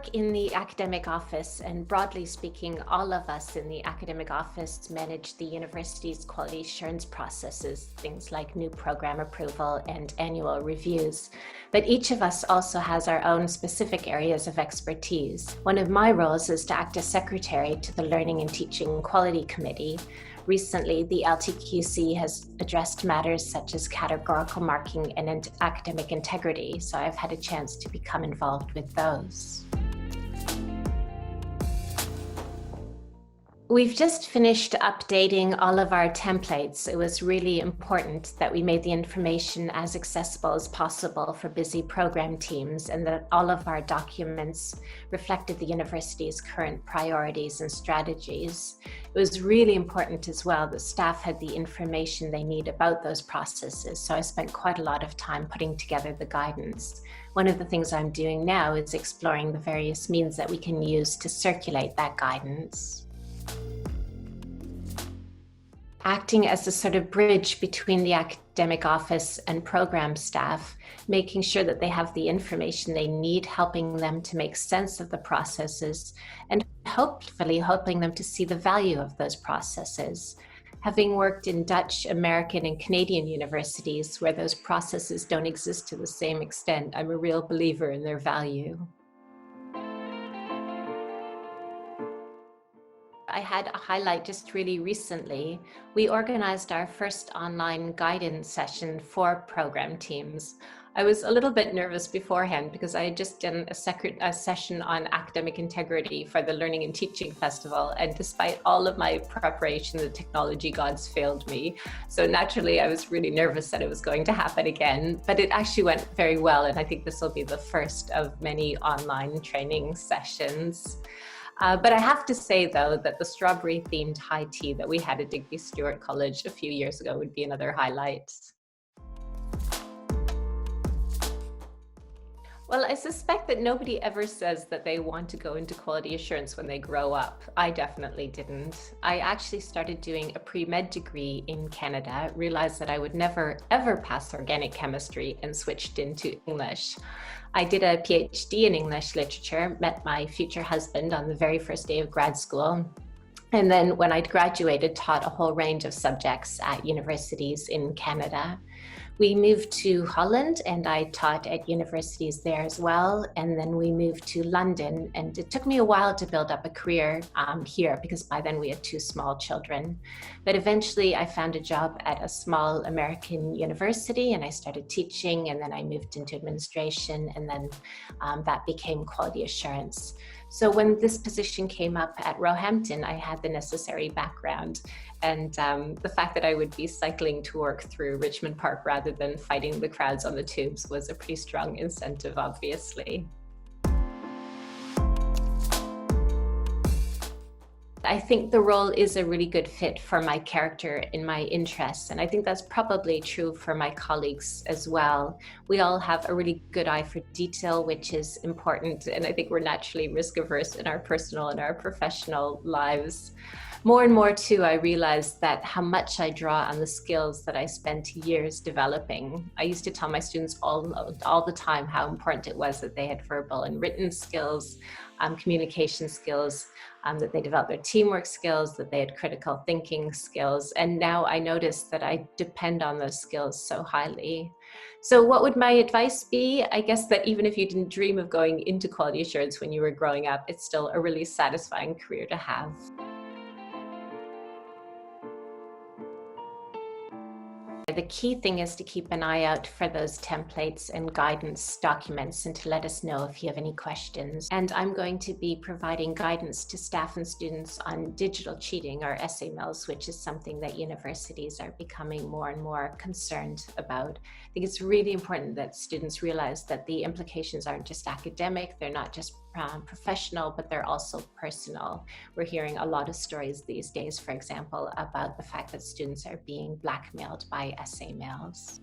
work in the academic office, and broadly speaking, all of us in the academic office manage the university's quality assurance processes, things like new program approval and annual reviews. But each of us also has our own specific areas of expertise. One of my roles is to act as secretary to the Learning and Teaching Quality Committee. Recently, the LTQC has addressed matters such as categorical marking and academic integrity, so I've had a chance to become involved with those. We've just finished updating all of our templates. It was really important that we made the information as accessible as possible for busy program teams, and that all of our documents reflected the university's current priorities and strategies. It was really important as well that staff had the information they need about those processes, so I spent quite a lot of time putting together the guidance. One of the things I'm doing now is exploring the various means that we can use to circulate that guidance. Acting as a sort of bridge between the academic office and program staff, making sure that they have the information they need, helping them to make sense of the processes, and hopefully helping them to see the value of those processes. Having worked in Dutch, American, and Canadian universities where those processes don't exist to the same extent, I'm a real believer in their value. I had a highlight just really recently. We organized our first online guidance session for program teams. I was a little bit nervous beforehand because I had just done a session on academic integrity for the Learning and Teaching Festival, and despite all of my preparation, the technology gods failed me. So naturally, I was really nervous that it was going to happen again, but it actually went very well, and I think this will be the first of many online training sessions. But I have to say, though, that the strawberry-themed high tea that we had at Digby Stewart College a few years ago would be another highlight. Well, I suspect that nobody ever says that they want to go into quality assurance when they grow up. I definitely didn't. I actually started doing a pre-med degree in Canada, realized that I would never, ever pass organic chemistry, and switched into English. I did a PhD in English literature, met my future husband on the very first day of grad school, and then when I'd graduated, taught a whole range of subjects at universities in Canada. We moved to Holland, and I taught at universities there as well. And then we moved to London, and it took me a while to build up a career here, because by then we had 2 small children. But eventually I found a job at a small American university, and I started teaching, and then I moved into administration, and then that became quality assurance. So when this position came up at Roehampton, I had the necessary background. And the fact that I would be cycling to work through Richmond Park rather than fighting the crowds on the tubes was a pretty strong incentive, obviously. I think the role is a really good fit for my character and my interests, and I think that's probably true for my colleagues as well. We all have a really good eye for detail, which is important, and I think we're naturally risk averse in our personal and our professional lives. More and more too, I realized that how much I draw on the skills that I spent years developing. I used to tell my students all the time how important it was that they had verbal and written skills, communication skills, that they developed their teamwork skills, that they had critical thinking skills. And now I notice that I depend on those skills so highly. So what would my advice be? I guess that even if you didn't dream of going into quality assurance when you were growing up, it's still a really satisfying career to have. The key thing is to keep an eye out for those templates and guidance documents, and to let us know if you have any questions. And I'm going to be providing guidance to staff and students on digital cheating, or SAMLs, which is something that universities are becoming more and more concerned about. I think it's really important that students realize that the implications aren't just academic, they're not just professional, but they're also personal. We're hearing a lot of stories these days, for example, about the fact that students are being blackmailed by SAMLs.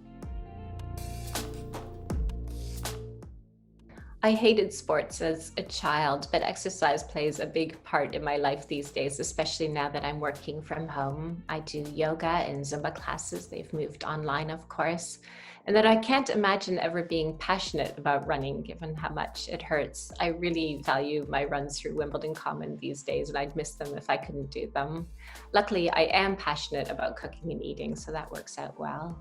I hated sports as a child, but exercise plays a big part in my life these days, especially now that I'm working from home. I do yoga and Zumba classes. They've moved online, of course. And that I can't imagine ever being passionate about running, given how much it hurts. I really value my runs through Wimbledon Common these days, and I'd miss them if I couldn't do them. Luckily, I am passionate about cooking and eating, so that works out well.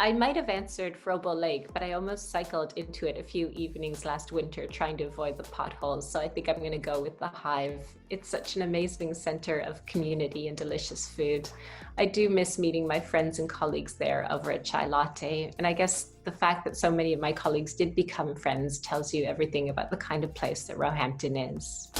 I might have answered Froebel Lake, but I almost cycled into it a few evenings last winter trying to avoid the potholes, so I think I'm going to go with the Hive. It's such an amazing center of community and delicious food. I do miss meeting my friends and colleagues there over a chai latte, and I guess the fact that so many of my colleagues did become friends tells you everything about the kind of place that Roehampton is.